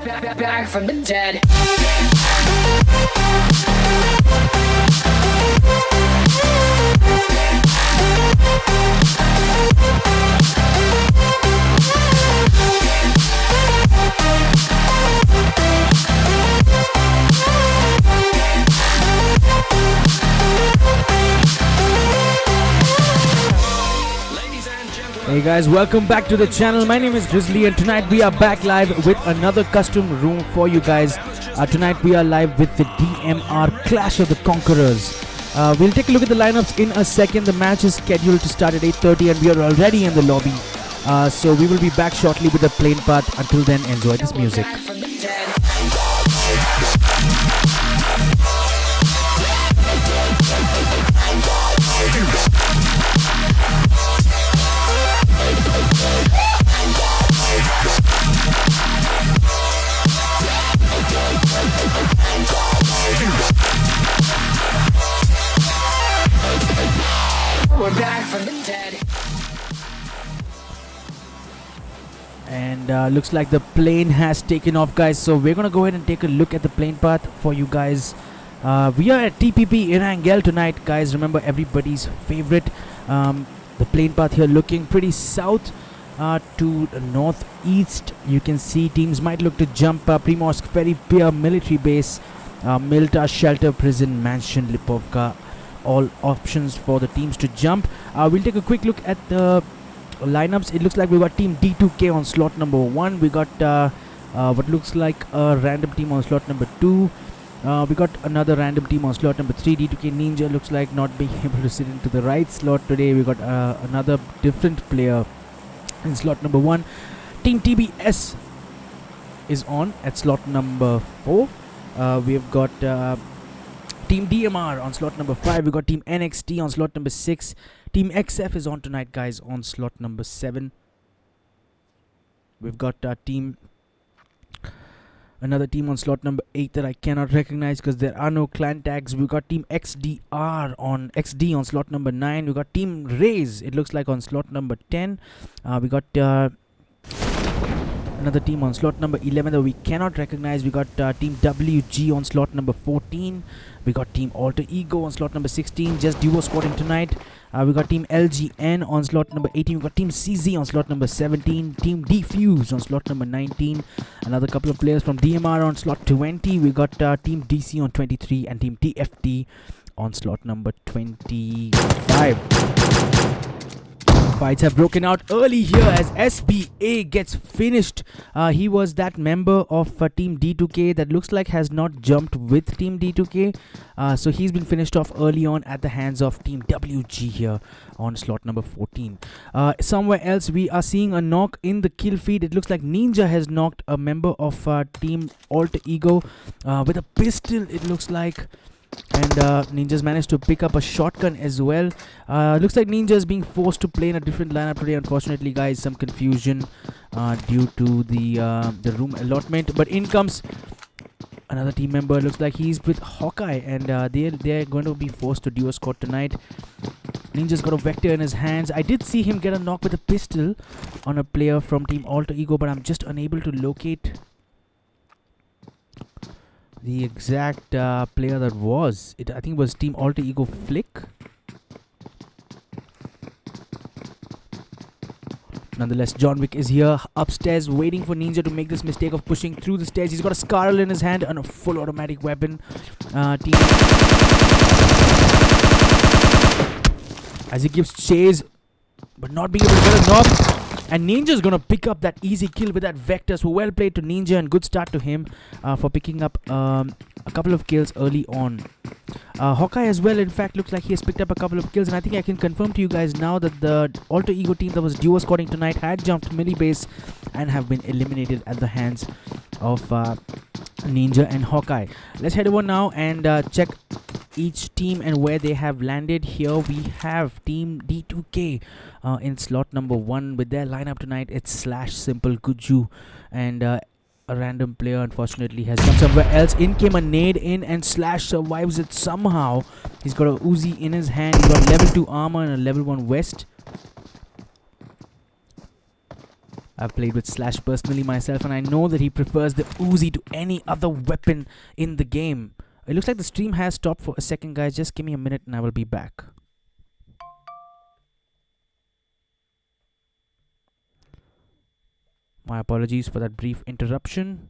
Back from the dead. Hey guys, welcome back to the channel. My name is Grizzly and tonight we are back live with another custom room for you guys. Tonight we are live with the DMR Clash of the Conquerors. We'll take a look at the lineups in a second. The match is scheduled to start at 8:30 and we are already in the lobby. So we will be back shortly with the plane part. Until then, enjoy this music. We're back from the dead. And looks like the plane has taken off, guys. So we're gonna go ahead and take a look at the plane path for you guys. We are at TPP Irangel tonight, guys. Remember, everybody's favorite. The plane path here looking pretty south to northeast. You can see teams might look to jump Primorsk Ferry Pier Military Base, Milta Shelter Prison Mansion Lipovka. All options for the teams to jump. We'll take a quick look at the lineups. It looks like we got team D2K on slot number 1. We got what looks like a random team on slot number 2. We got another random team on slot number 3. D2K Ninja looks like not being able to sit into the right slot today. We got another different player in slot number 1. Team TBS is on at slot number 4. We've got Team DMR on slot number 5. We got Team NXT on slot number 6. Team XF is on tonight, guys, on slot number 7. We've got another team on slot number 8 that I cannot recognize because there are no clan tags. We got Team XD on slot number 9. We got Team Raze, it looks like, on slot number 10. We got another team on slot number 11 that we cannot recognize. We got Team WG on slot number 14. We got Team Alter Ego on slot number 16, just duo squatting tonight. We got Team LGN on slot number 18. We got Team CZ on slot number 17. Team Defuse on slot number 19. Another couple of players from DMR on slot 20. We got Team DC on 23 and Team TFT on slot number 25. Fights have broken out early here as SBA gets finished. He was that member of Team D2K that looks like has not jumped with Team D2K. So he's been finished off early on at the hands of Team WG here on slot number 14. Somewhere else we are seeing a knock in the kill feed. It looks like Ninja has knocked a member of Team Alter Ego with a pistol, it looks like. And Ninja's managed to pick up a shotgun as well. Looks like Ninja is being forced to play in a different lineup today. Unfortunately, guys, some confusion due to the room allotment. But in comes another team member. Looks like he's with Hawkeye, and they're going to be forced to duo squad tonight. Ninja's got a vector in his hands. I did see him get a knock with a pistol on a player from Team Alter Ego, but I'm just unable to locate the exact player that was. I think it was Team Alter Ego Flick. Nonetheless, John Wick is here upstairs waiting for Ninja to make this mistake of pushing through the stairs. He's got a Scarl in his hand and a full automatic weapon. As he gives chase, but not being able to get a knock. And Ninja's gonna pick up that easy kill with that vector. So well played to Ninja and good start to him for picking up a couple of kills early on. Hawkeye as well, in fact, looks like he has picked up a couple of kills, and I think I can confirm to you guys now that the Alter Ego team that was duo squatting tonight had jumped melee base and have been eliminated at the hands of Ninja and Hawkeye. Let's head over now and check each team and where they have landed. Here we have Team D2K in slot number 1 with their lineup tonight. It's Slash, Simple, Guju, and a random player unfortunately has gone somewhere else. In came a nade in, and Slash survives it somehow. He's got a Uzi in his hand. He's got level 2 armor and a level 1 vest. I've played with Slash personally myself, and I know that he prefers the Uzi to any other weapon in the game. It looks like the stream has stopped for a second, guys. Just give me a minute and I will be back. My apologies for that brief interruption.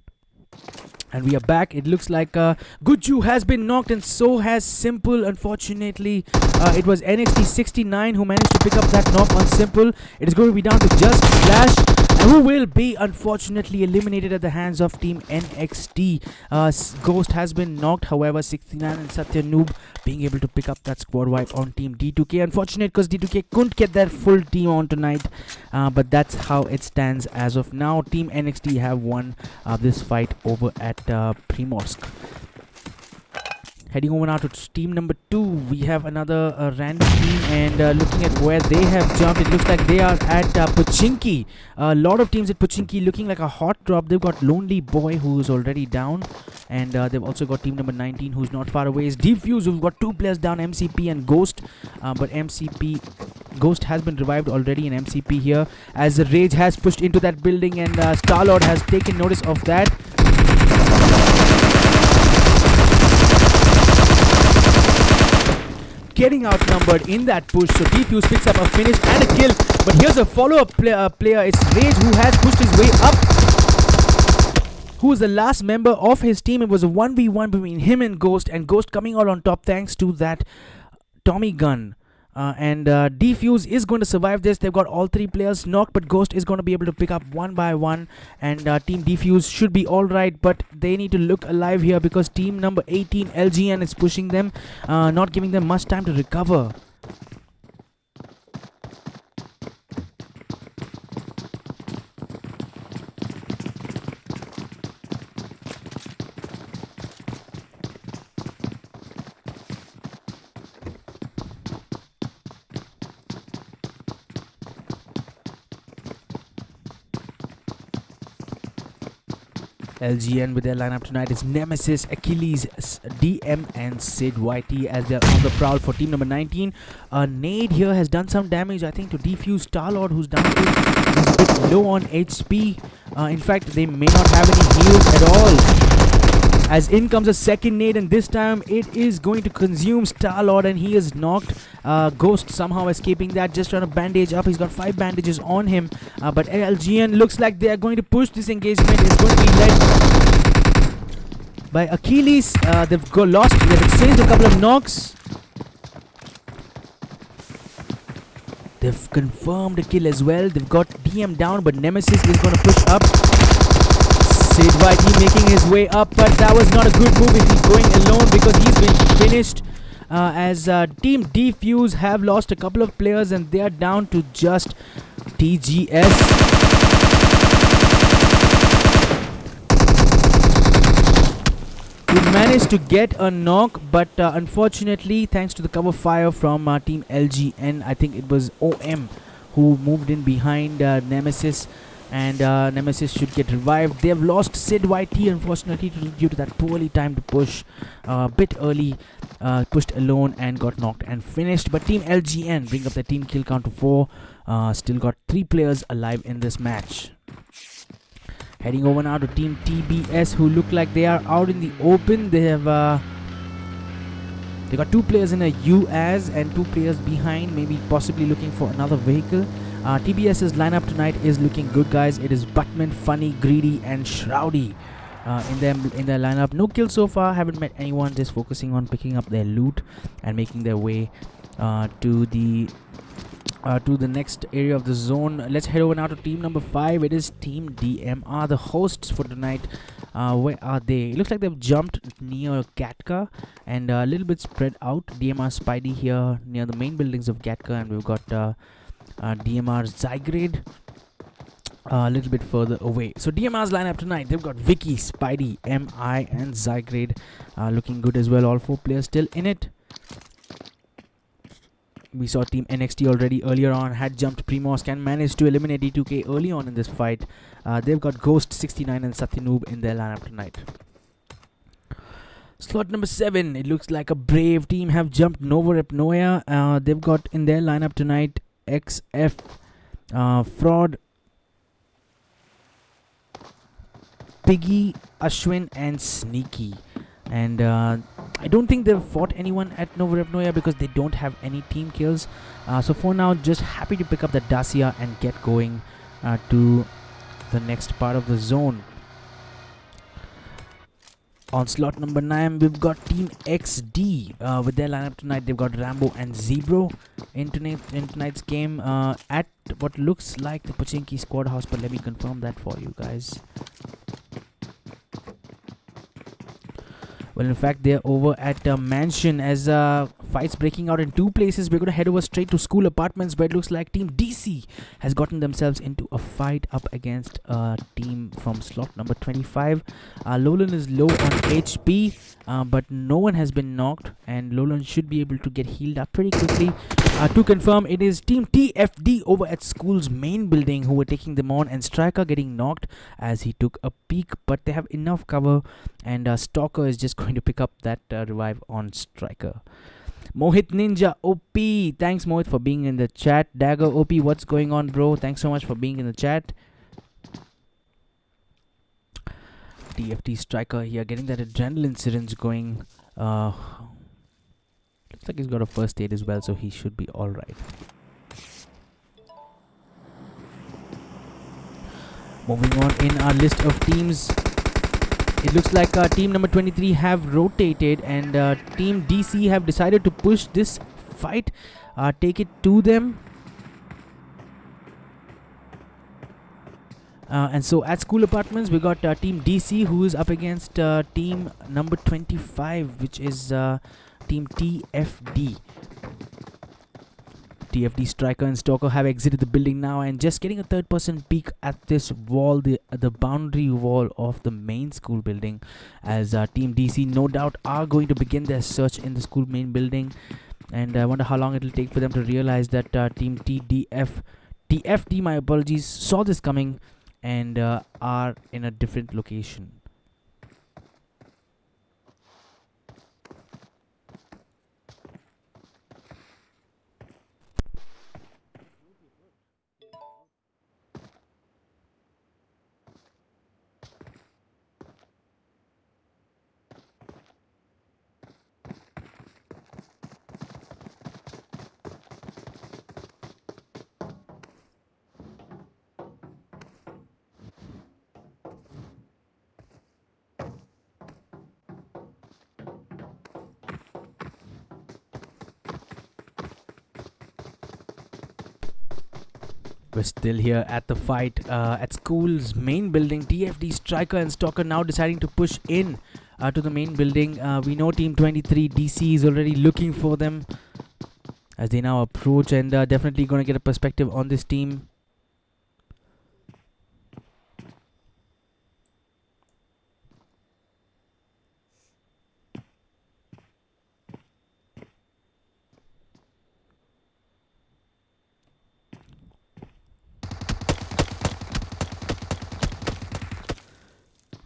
And we are back. It looks like Guju has been knocked, and so has Simple. Unfortunately, it was NXT 69 who managed to pick up that knock on Simple. It is going to be down to just Slash, and who will be unfortunately eliminated at the hands of Team NXT. Ghost has been knocked, however, 69 and Satya Noob being able to pick up that squad wipe on Team D2K. Unfortunate because D2K couldn't get their full team on tonight, but that's how it stands as of now. Team NXT have won this fight over at Primorsk. Heading over now to team number 2, we have another random team, and looking at where they have jumped, it looks like they are at Pochinki. A lot of teams at Pochinki looking like a hot drop. They've got Lonely Boy, who is already down, and they've also got team number 19, who's not far away. It's Defuse, who've got 2 players down, MCP and Ghost, but Ghost has been revived already in MCP here, as the Rage has pushed into that building, and Starlord has taken notice of that. Getting outnumbered in that push, so Defuse picks up a finish and a kill, but here's a follow-up player. It's Rage who has pushed his way up, who was the last member of his team. It was a 1v1 between him and Ghost coming out on top thanks to that Tommy gun. And Defuse is going to survive this. They've got all 3 players knocked, but Ghost is going to be able to pick up one by one, and Team Defuse should be alright, but they need to look alive here because team number 18 LGN is pushing them, not giving them much time to recover. LGN with their lineup tonight is Nemesis, Achilles, DM and Sid YT as they're on the prowl for team number 19. Nade here has done some damage, I think, to Defuse. Starlord, who's down to, is a bit low on HP. In fact, they may not have any heals at all. As in comes a second nade, and this time it is going to consume Starlord, and he is knocked. Ghost somehow escaping that, just trying to bandage up. He's got 5 bandages on him, but LGN looks like they are going to push this engagement. It's going to be led by Achilles. They've exchanged a couple of knocks. They've confirmed a kill as well. They've got DM down, but Nemesis is going to push up. Sid YT making his way up, but that was not a good move if he's going alone because he's been finished. As Team Defuse have lost a couple of players and they are down to just TGS. We managed to get a knock, but unfortunately, thanks to the cover fire from Team LGN, I think it was OM who moved in behind Nemesis. And Nemesis should get revived. They have lost Sid YT, unfortunately, due to that poorly timed push. A bit early, pushed alone and got knocked and finished. But Team LGN bring up the team kill count to 4. Still got 3 players alive in this match. Heading over now to Team TBS, who look like they are out in the open. They have they got 2 players in a UAS and 2 players behind, maybe possibly looking for another vehicle. TBS's lineup tonight is looking good, guys. It is Buttman, Funny, Greedy and Shroudy in their lineup. No kills so far, haven't met anyone, just focusing on picking up their loot and making their way to the next area of the zone. Let's head over now to team number 5. It is Team DMR, the hosts for tonight. Where are they? It looks like they've jumped near Gatka and a little bit spread out. DMR Spidey here near the main buildings of Gatka, and we've got DMR Zygrade a little bit further away. So DMR's lineup tonight, they've got Vicky, Spidey, MI and Zygrade looking good as well. All 4 players still in it. We saw Team NXT already earlier on had jumped Primorsk and managed to eliminate D2K early on in this fight. They've got Ghost, 69 and Satyanoob in their lineup tonight. Slot number 7, it looks like a brave team have jumped Nova Repnoya. They've got in their lineup tonight XF, Fraud, Piggy, Ashwin, and Sneaky. And I don't think they've fought anyone at Nova Revnoya because they don't have any team kills. So for now, just happy to pick up the Dacia and get going to the next part of the zone. On slot number 9, we've got Team XD with their lineup tonight. They've got Rambo and Zebro in tonight's game at what looks like the Pochinki squad house, but let me confirm that for you guys. Well, in fact, they're over at a mansion as fights breaking out in two places. We're going to head over straight to school apartments where it looks like Team DC has gotten themselves into a fight up against a team from slot number 25. Lolan is low on HP, but no one has been knocked, and Lolan should be able to get healed up pretty quickly. To confirm, it is Team TFD over at school's main building who were taking them on, and Striker getting knocked as he took a peek, but they have enough cover, and Stalker is just going to pick up that revive on Striker. Mohit Ninja OP, thanks Mohit for being in the chat. Dagger OP, what's going on, bro? Thanks so much for being in the chat. TFT Striker here getting that adrenaline syringe going. Looks like he's got a first aid as well, so he should be alright. Moving on in our list of teams, it looks like team number 23 have rotated, and team DC have decided to push this fight, take it to them. And so at school apartments, we got team DC who is up against team number 25, which is team TFD. TFD Striker and Stalker have exited the building now and just getting a third-person peek at this wall, the boundary wall of the main school building, as Team DC no doubt are going to begin their search in the school main building. And I wonder how long it will take for them to realize that Team TFD, my apologies, saw this coming and are in a different location. We're still here at the fight at school's main building. TFD Striker and Stalker now deciding to push in to the main building. We know Team 23 DC is already looking for them as they now approach, and definitely going to get a perspective on this team.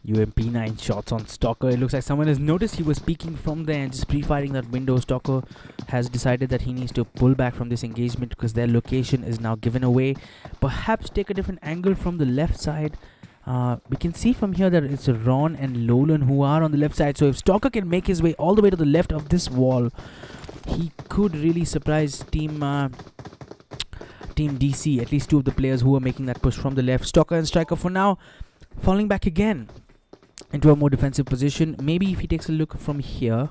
UMP9 shots on Stalker. It looks like someone has noticed he was peeking from there and just pre-firing that window. Stalker has decided that he needs to pull back from this engagement because their location is now given away. Perhaps take a different angle from the left side. We can see from here that it's Ron and Lolan who are on the left side. So if Stalker can make his way all the way to the left of this wall, he could really surprise Team DC. At least two of the players who are making that push from the left. Stalker and Striker for now falling back again into a more defensive position. Maybe if he takes a look from here.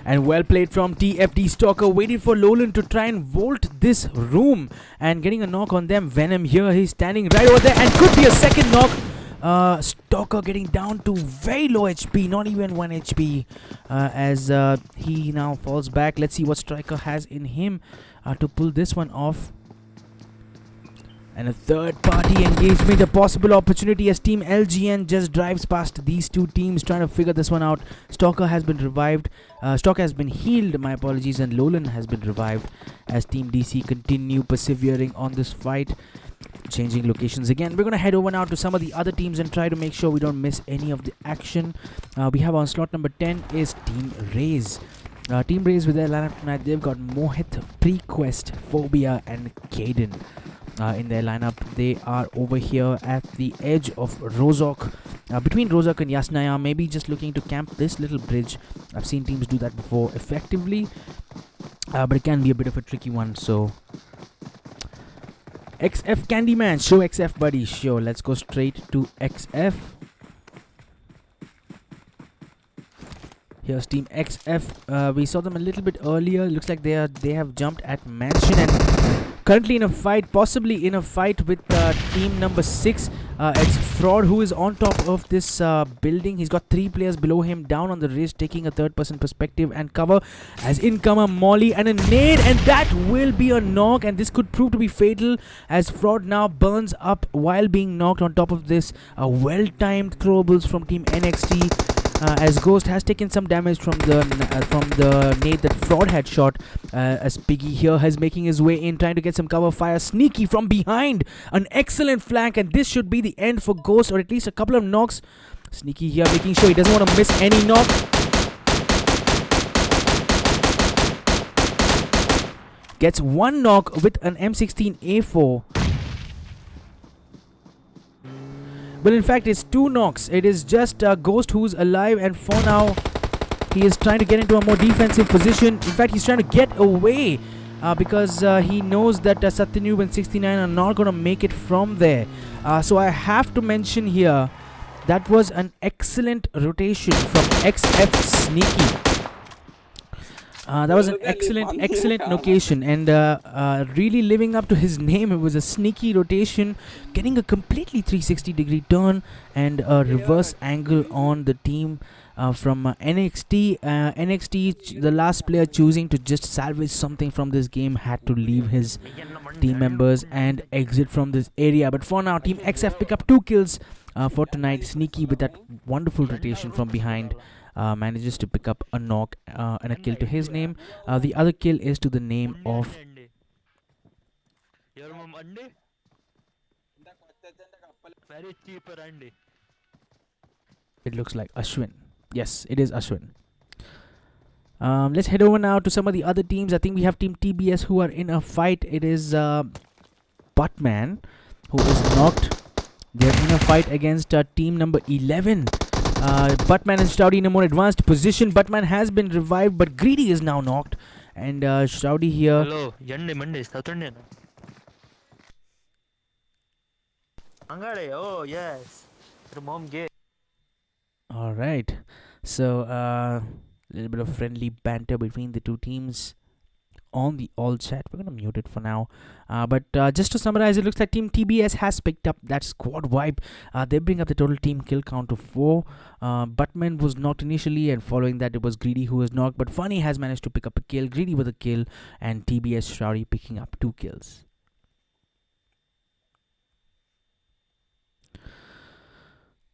And well played from TFD Stalker, waiting for Lolan to try and vault this room and getting a knock on them. Venom here, he's standing right over there and could be a second knock. Stalker getting down to very low HP, not even 1 HP as he now falls back. Let's see what Striker has in him to pull this one off. And a third party engagement, a possible opportunity as Team LGN just drives past these two teams trying to figure this one out. Stalker has been revived, Stalker has been healed, my apologies, and Lolan has been revived as Team DC continue persevering on this fight. Changing locations again. We're going to head over now to some of the other teams and try to make sure we don't miss any of the action. We have on slot number 10 is Team Raze. Team Raze with their lineup tonight, they've got Mohit, Prequest, Phobia and Kaden. In their lineup, they are over here at the edge of Rozok, between Rozok and Yasnaya, maybe just looking to camp this little bridge. I've seen teams do that before effectively, but it can be a bit of a tricky one. So XF Candyman, show XF buddy, sure, let's go straight to XF. Here's Team XF. We saw them a little bit earlier. Looks like they have jumped at Mansion and currently in a fight, possibly in a fight with team number 6. It's Fraud who is on top of this building. He's got 3 players below him down on the ridge, taking a third-person perspective and cover as incomer Molly and a nade, and that will be a knock, and this could prove to be fatal as Fraud now burns up while being knocked on top of this. Well-timed throwables from Team NXT. As Ghost has taken some damage from the nade that Fraud had shot, as Piggy here is making his way in, trying to get some cover fire. Sneaky from behind, an excellent flank, and this should be the end for Ghost, or at least a couple of knocks. Sneaky here making sure he doesn't want to miss any knock. Gets one knock with an M16A4. Well, in fact, it's 2 knocks. It is just Ghost who's alive, and for now, he is trying to get into a more defensive position. In fact, he's trying to get away because he knows that Satyanoop and 69 are not going to make it from there. So I have to mention here, that was an excellent rotation from XF Sneaky. That was an excellent location, and really living up to his name. It was a sneaky rotation, getting a completely 360-degree turn and a reverse angle on the team from NXT. NXT, the last player choosing to just salvage something from this game, had to leave his team members and exit from this area. But for now, Team XF pick up 2 kills for tonight. Sneaky with that wonderful rotation from behind. Manages to pick up a knock and a kill to his name. The other kill is to the name of it looks like Ashwin. Yes, it is Ashwin. Let's head over now to some of the other teams. I think we have Team TBS who are in a fight. It is Buttman who is knocked. They're in a fight against team number 11. Buttman and Stoudy in a more advanced position. Buttman has been revived, but Greedy is now knocked. And Stoudy here. Hello, Yande Monday, Saturday. Angare, oh yes. The mom gay. Alright. So, a little bit of friendly banter between the two teams on the all chat. We're gonna mute it for now, but just to summarize, it looks like Team TBS has picked up that squad wipe. They bring up the total team kill count to 4. Buttman was knocked initially, and following that it was Greedy who was knocked, but Funny has managed to pick up a kill, Greedy with a kill, and TBS Shroudi picking up 2 kills.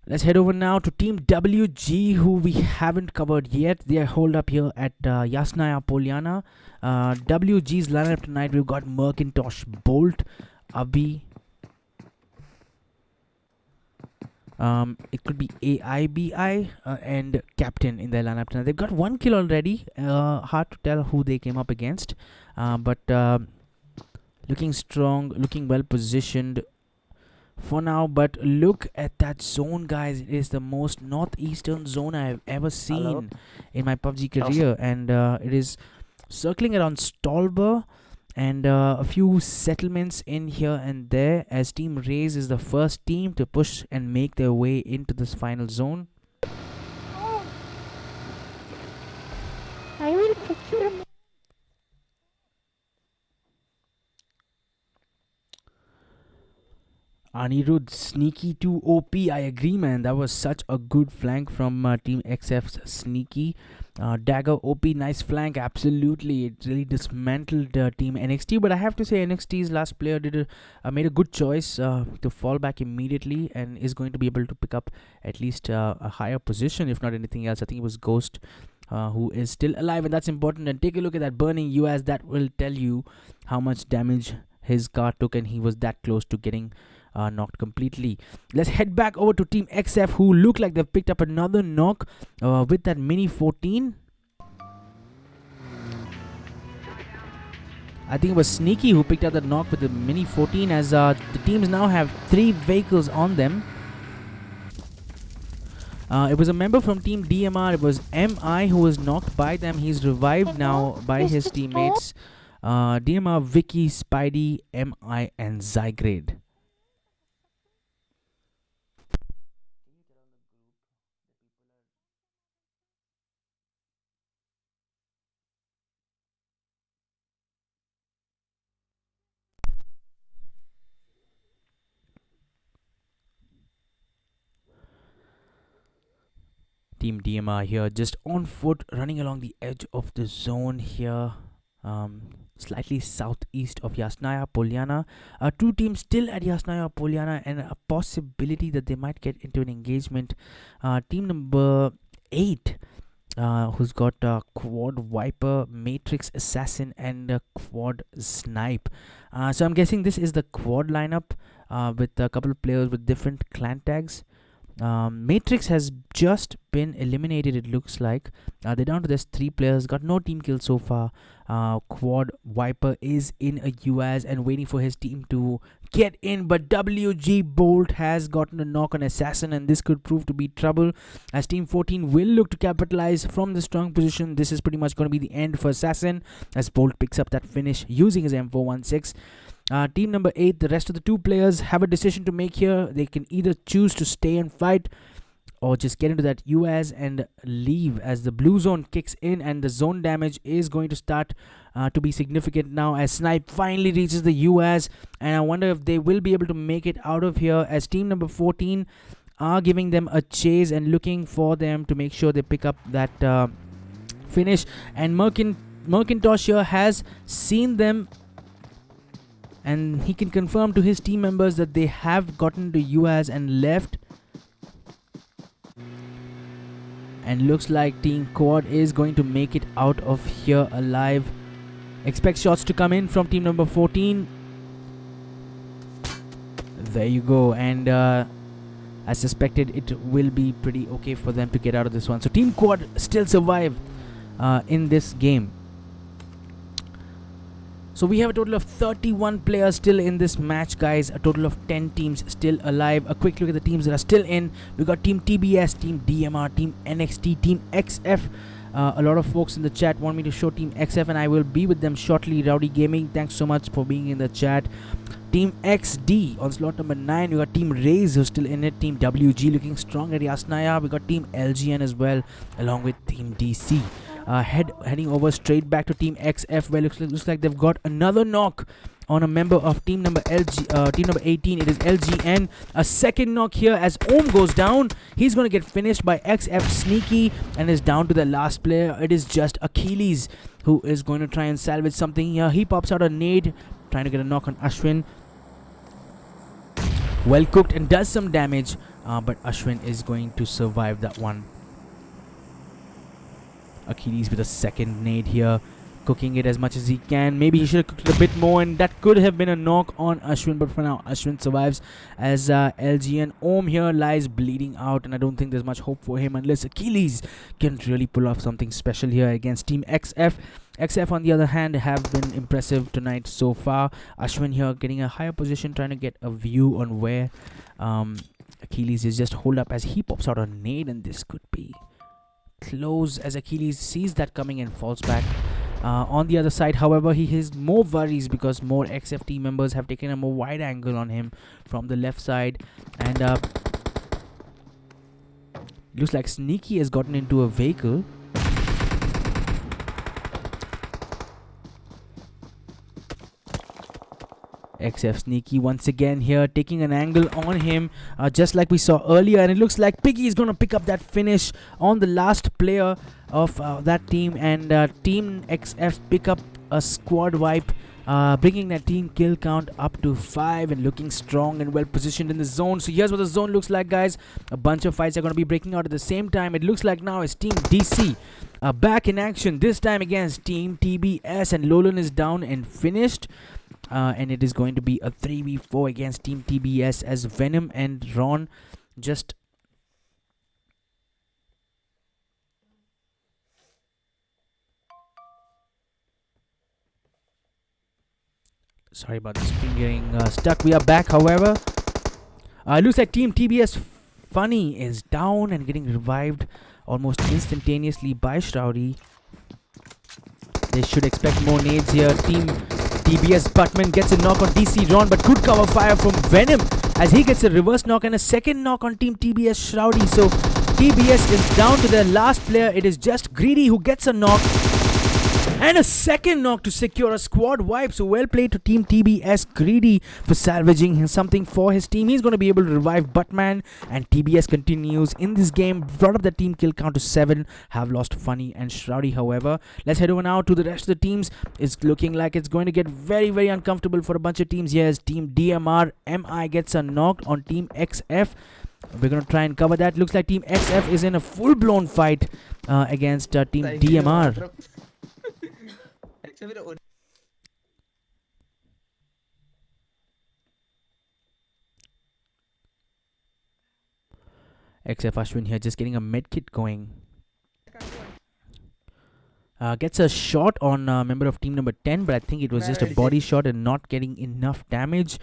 Let's head over now to Team WG, who we haven't covered yet. They are holed up here at Yasnaya Polyana. WG's lineup tonight, we've got Merkintosh, Bolt, Abhi. It could be AIBI and Captain in their lineup tonight. They've got 1 kill already. Hard to tell who they came up against. But looking strong, looking well positioned for now. But look at that zone, guys. It is the most northeastern zone I have ever seen in my PUBG career, and it is circling around Stolber and a few settlements in here and there, as Team Raze is the first team to push and make their way into this final zone. I will put your Anirudh, sneaky to OP. I agree, man. That was such a good flank from Team XF's sneaky. Dagger OP, nice flank. Absolutely, it really dismantled Team NXT. But I have to say, NXT's last player made a good choice to fall back immediately and is going to be able to pick up at least a higher position, if not anything else. I think it was Ghost. Who is still alive, and that's important. And take a look at that burning US. That will tell you how much damage his car took, and he was that close to getting knocked completely. Let's head back over to Team XF, who look like they've picked up another knock with that Mini 14. I think it was Sneaky who picked up the knock with the Mini 14, as the teams now have 3 vehicles on them. It was a member from Team DMR. It was MI who was knocked by them. He's revived now by his teammates. DMR, Vicky, Spidey, MI, and Zygrade. Team DMR here, just on foot, running along the edge of the zone here, slightly southeast of Yasnaya Polyana. 2 teams still at Yasnaya Polyana, and a possibility that they might get into an engagement. Team number 8, who's got Quad Viper, Matrix Assassin, and Quad Snipe. So I'm guessing this is the Quad lineup with a couple of players with different clan tags. Matrix has just been eliminated, it looks like. They're down to just 3 players, got no team kills so far. Quad Viper is in a US and waiting for his team to get in, but WG Bolt has gotten a knock on Assassin, and this could prove to be trouble, as Team 14 will look to capitalize from the strong position. This is pretty much going to be the end for Assassin, as Bolt picks up that finish using his M416. Team number 8, the rest of the 2 players have a decision to make here. They can either choose to stay and fight, or just get into that US and leave, as the blue zone kicks in, and the zone damage is going to start to be significant now, as Snipe finally reaches the US, and I wonder if they will be able to make it out of here, as team number 14 are giving them a chase and looking for them to make sure they pick up that finish. And Merkintosh here has seen them, and he can confirm to his team members that they have gotten to US and left. And looks like Team Quad is going to make it out of here alive. Expect shots to come in from team number 14. There you go. And as suspected, it will be pretty okay for them to get out of this one. So Team Quad still survived in this game. So we have a total of 31 players still in this match, guys. A total of 10 teams still alive. A quick look at the teams that are still in. We got Team TBS, Team DMR, Team NXT, Team XF. A lot of folks in the chat want me to show Team XF, and I will be with them shortly. Rowdy Gaming, thanks so much for being in the chat. Team XD on slot number 9. We got Team Raze who's still in it. Team WG looking strong at Yasnaya. We got Team LGN as well, along with Team DC. Heading over straight back to Team XF, where looks like they've got another knock on a member of team number 18. It is LGN. A second knock here as Ohm goes down. He's going to get finished by XF Sneaky and is down to the last player. It is just Achilles who is going to try and salvage something here. He pops out a nade, trying to get a knock on Ashwin. Well cooked and does some damage, but Ashwin is going to survive that one. Achilles with a second nade here, cooking it as much as he can. Maybe he should have cooked it a bit more, and that could have been a knock on Ashwin, but for now Ashwin survives, as LGN Ohm here lies bleeding out, and I don't think there's much hope for him unless Achilles can really pull off something special here against Team XF. XF on the other hand have been impressive tonight so far. Ashwin here getting a higher position, trying to get a view on where Achilles is. Just hold up as he pops out a nade, and this could be close, as Achilles sees that coming and falls back. On the other side, however, he has more worries because more XF team members have taken a more wide angle on him from the left side, and looks like Sneaky has gotten into a vehicle. XF sneaky once again here, taking an angle on him, just like we saw earlier, and it looks like Piggy is going to pick up that finish on the last player of that team, and Team XF pick up a squad wipe, bringing that team kill count up to 5 and looking strong and well positioned in the zone. So here's what the zone looks like, guys. A bunch of fights are going to be breaking out at the same time. It looks like now it's Team DC back in action, this time against Team TBS, and Lolan is down and finished. And it is going to be a 3v4 against Team TBS as Venom and Ron just... Sorry about the screen getting stuck. We are back, however. It looks like Team TBS Funny is down and getting revived almost instantaneously by Shroudy. They should expect more nades here. Team TBS Buttman gets a knock on DC Ron, but good cover fire from Venom as he gets a reverse knock and a second knock on Team TBS Shroudy. So TBS is down to their last player. It is just Greedy who gets a knock and a second knock to secure a squad wipe. So well played to Team TBS Greedy for salvaging something for his team. He's going to be able to revive Buttman, and TBS continues in this game. Brought up the team kill count to 7. Have lost Funny and Shroudy, however. Let's head over now to the rest of the teams. It's looking like it's going to get very, very uncomfortable for a bunch of teams here as Team DMR MI gets a knock on Team XF. We're going to try and cover that. Looks like Team XF is in a full-blown fight against Team DMR. XF Ashwin here just getting a medkit going. Gets a shot on a member of team number 10, but I think it was just a body shot and not getting enough damage.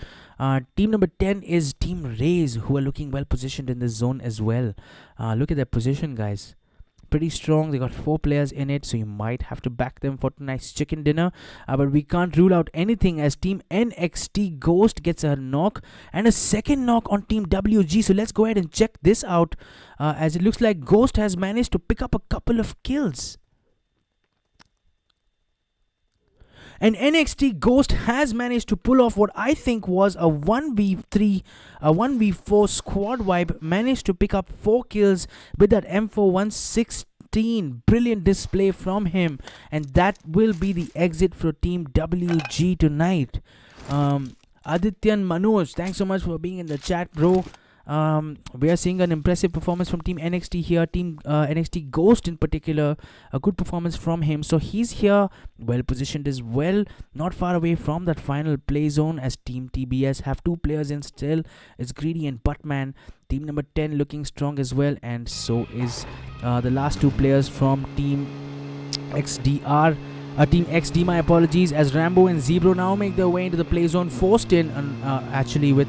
Team number 10 is Team Rays, who are looking well positioned in the zone as well. Look at their position, guys. Pretty strong. They got 4 players in it, so you might have to back them for tonight's chicken dinner. But we can't rule out anything as Team NXT Ghost gets a knock and a second knock on Team WG. So let's go ahead and check this out, as it looks like Ghost has managed to pick up a couple of kills. And NXT Ghost has managed to pull off what I think was a 1v3, a 1v4 squad wipe. Managed to pick up 4 kills with that M4 116. Brilliant display from him. And that will be the exit for Team WG tonight. Adityan Manoj, thanks so much for being in the chat, bro. We are seeing an impressive performance from Team NXT here. Team NXT Ghost in particular, a good performance from him. So he's here, well positioned as well, not far away from that final play zone as Team TBS have 2 players in still. It's Greedy and Buttman. Team number 10 looking strong as well, and so is the last 2 players from Team XDR. Team XD, my apologies, as Rambo and Zebro now make their way into the play zone, forced in actually with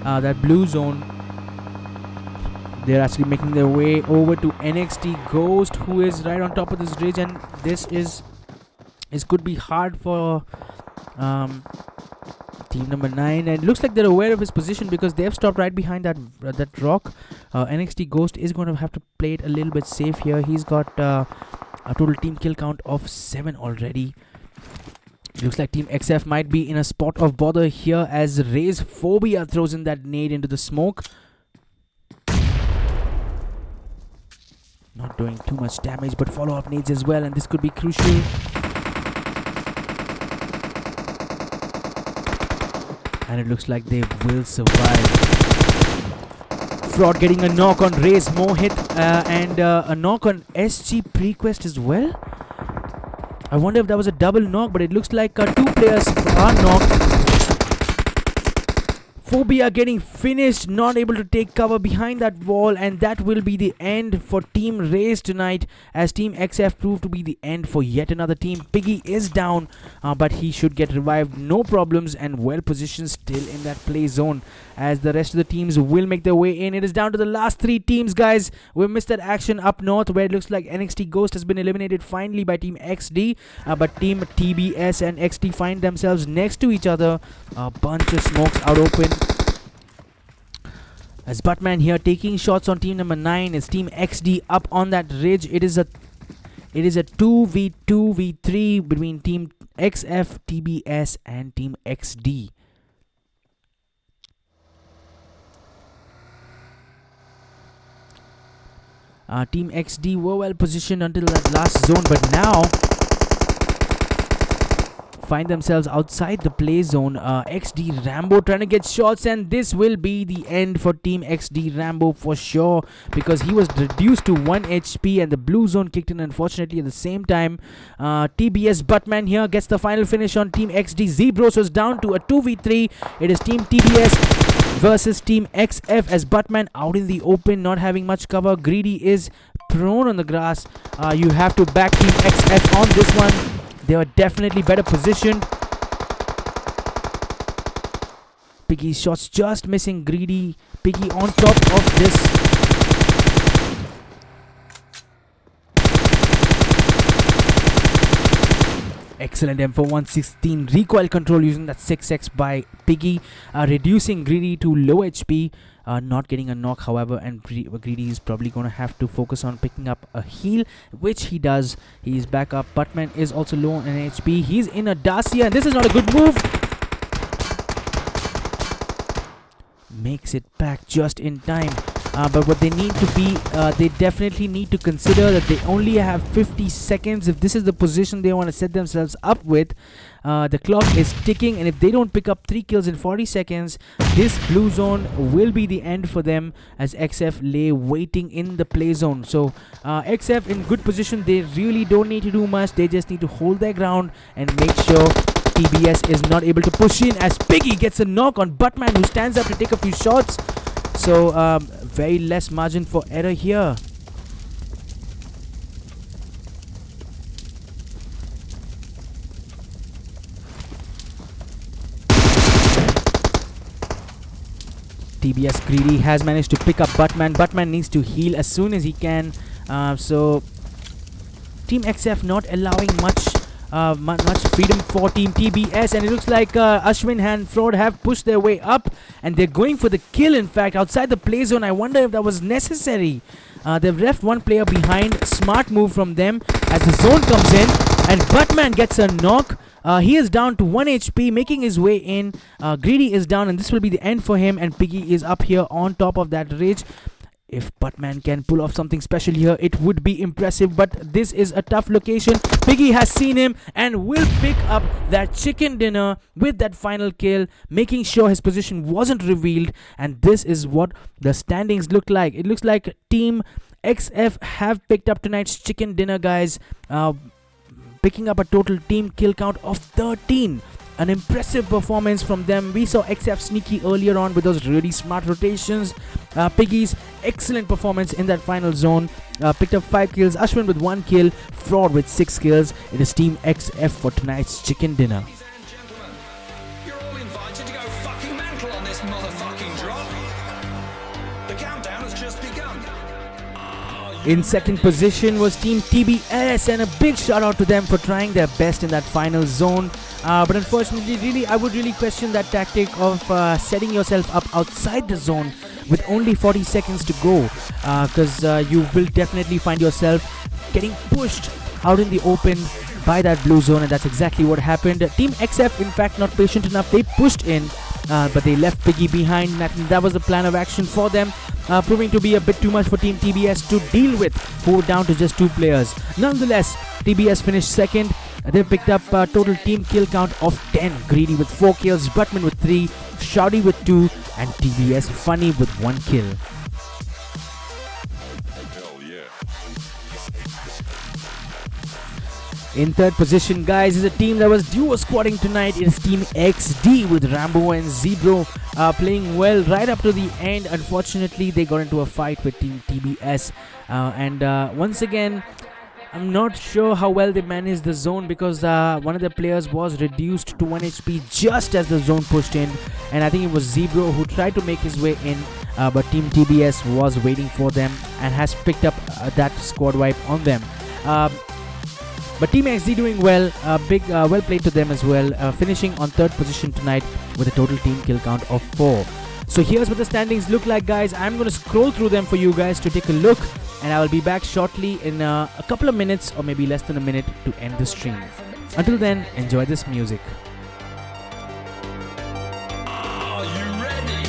that blue zone. They're actually making their way over to NXT Ghost, who is right on top of this ridge, and this could be hard for team number 9. And it looks like they're aware of his position because they've stopped right behind that rock. NXT Ghost is going to have to play it a little bit safe here. He's got a total team kill count of 7 already. It looks like Team XF might be in a spot of bother here as Ray's Phobia throws in that nade into the smoke. Not doing too much damage, but follow-up nades as well, and this could be crucial. And it looks like they will survive. Fraud getting a knock on Ray's Mohit and a knock on SG Prequest as well. I wonder if that was a double knock, but it looks like 2 players are knocked. Phobia getting finished, not able to take cover behind that wall, and that will be the end for Team Race tonight as Team XF proved to be the end for yet another team. Piggy is down, but he should get revived, no problems, and well positioned still in that play zone as the rest of the teams will make their way in. It is down to the last 3 teams, guys. We missed that action up north where it looks like NXT Ghost has been eliminated finally by Team XD, but Team TBS and XT find themselves next to each other. A bunch of smokes out open. As Buttman here taking shots on team number 9 is Team XD up on that ridge. It is a 2v2v3 between Team XF, TBS and Team XD. Team XD were well positioned until that last zone, but now find themselves outside the play zone. XD Rambo trying to get shots, and this will be the end for Team XD Rambo for sure, because he was reduced to 1 HP and the blue zone kicked in unfortunately at the same time. TBS Buttman here gets the final finish on Team XD. Zebros was down to a 2v3. It is Team TBS versus Team XF as Buttman out in the open, not having much cover. Greedy is prone on the grass. You have to back Team XF on this one. They were definitely better positioned. Piggy's shots just missing Greedy. Piggy on top of this. Excellent M4 recoil control using that 6x by Piggy, reducing Greedy to low HP, not getting a knock however, and Greedy is probably going to have to focus on picking up a heal, which he does. He's back up. Buttman is also low on HP. He's in a Dacia and this is not a good move. Makes it back just in time. But what they need to be, they definitely need to consider that they only have 50 seconds. If this is the position they want to set themselves up with, the clock is ticking, and if they don't pick up 3 kills in 40 seconds, this blue zone will be the end for them, as XF lay waiting in the play zone. So XF in good position. They really don't need to do much. They just need to hold their ground and make sure TBS is not able to push in, as Piggy gets a knock on Buttman, who stands up to take a few shots. So very less margin for error here. TBS Greedy has managed to pick up Buttman. Buttman needs to heal as soon as he can. So Team XF not allowing much freedom for Team TBS, and it looks like Ashwin and Fraud have pushed their way up and they're going for the kill. In fact, outside the play zone, I wonder if that was necessary. They've left one player behind. Smart move from them as the zone comes in, and Buttman gets a knock. He is down to 1 HP, making his way in. Greedy is down, and this will be the end for him, and Piggy is up here on top of that ridge. If Buttman can pull off something special here, it would be impressive, but this is a tough location. Piggy has seen him and will pick up that chicken dinner with that final kill, making sure his position wasn't revealed. And this is what the standings look like. It looks like Team XF have picked up tonight's chicken dinner, guys, picking up a total team kill count of 13. An impressive performance from them. We saw XF sneaky earlier on with those really smart rotations. Piggy's excellent performance in that final zone. Picked up 5 kills. Ashwin with 1 kill. Fraud with 6 kills. It is Team XF for tonight's chicken dinner. Ladies and gentlemen, you're all invited to go fucking mental on this motherfucking drop. The countdown has just begun. In second position was Team TBS, and a big shout out to them for trying their best in that final zone. But unfortunately, I would really question that tactic of setting yourself up outside the zone with only 40 seconds to go, because you will definitely find yourself getting pushed out in the open by that blue zone, and that's exactly what happened. Team XF, in fact, not patient enough. They pushed in, but they left Piggy behind. That was the plan of action for them, proving to be a bit too much for Team TBS to deal with, who were down to just 2 players. Nonetheless, TBS finished second. They picked up a total team kill count of 10. Greedy with 4 kills, Buttman with 3, Shawty with 2, and TBS Funny with 1 kill. Hell yeah. In third position, guys, is a team that was duo squatting tonight. It is Team XD with Rambo and Zebro playing well right up to the end. Unfortunately, they got into a fight with Team TBS. Once again, I'm not sure how well they managed the zone, because one of the players was reduced to 1 HP just as the zone pushed in, and I think it was Zebro who tried to make his way in, but Team TBS was waiting for them and has picked up that squad wipe on them. But Team XD doing well, well played to them as well, finishing on third position tonight with a total team kill count of 4. So here's what the standings look like, guys. I'm going to scroll through them for you guys to take a look, and I will be back shortly in a couple of minutes, or maybe less than a minute, to end the stream. Until then, enjoy this music. Are you ready?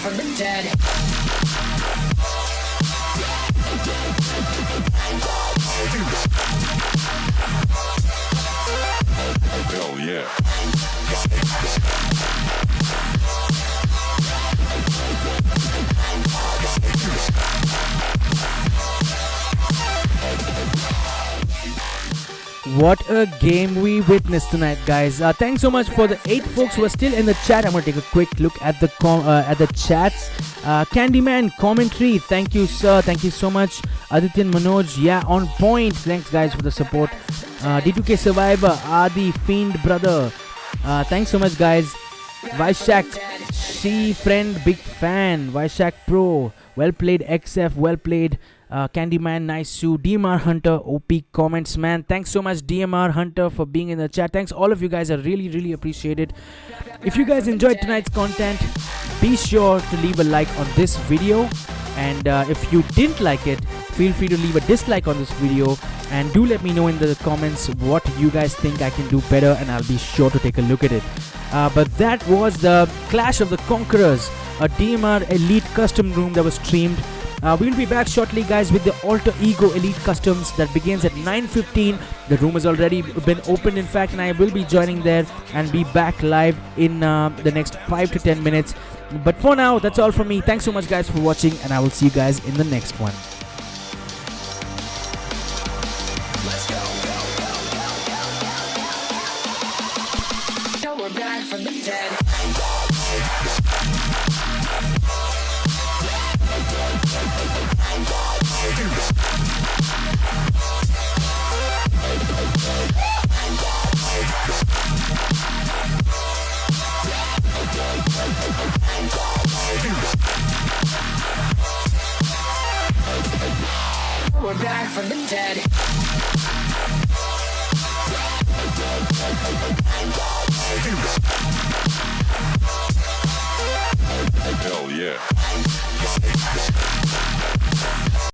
from the dead. Hell yeah. What a game we witnessed tonight, guys. Thanks so much for the 8 folks who are still in the chat. I'm going to take a quick look at the chats. Candyman commentary, thank you, sir. Thank you so much. Adityan Manoj, yeah, on point. Thanks, guys, for the support. D2K Survivor, Adi Fiend Brother. Thanks so much, guys. Vaishak, she friend, big fan. Vaishak Pro, well played. XF, well played. Candyman, nice Sue. DMR Hunter, OP comments, man. Thanks so much, DMR Hunter, for being in the chat. Thanks, all of you guys. I really, really appreciate it. If you guys enjoyed tonight's content, be sure to leave a like on this video. And if you didn't like it, feel free to leave a dislike on this video. And do let me know in the comments what you guys think I can do better, and I'll be sure to take a look at it. But that was the Clash of the Conquerors, a DMR Elite custom room that was streamed. We'll be back shortly, guys, with the Alter Ego Elite Customs that begins at 9:15. The room has already been opened, in fact, and I will be joining there and be back live in the next 5 to 10 minutes. But for now, that's all from me. Thanks so much, guys, for watching, and I will see you guys in the next one. Let's go. Now we're back from the dead. We're back from the dead. Hell yeah.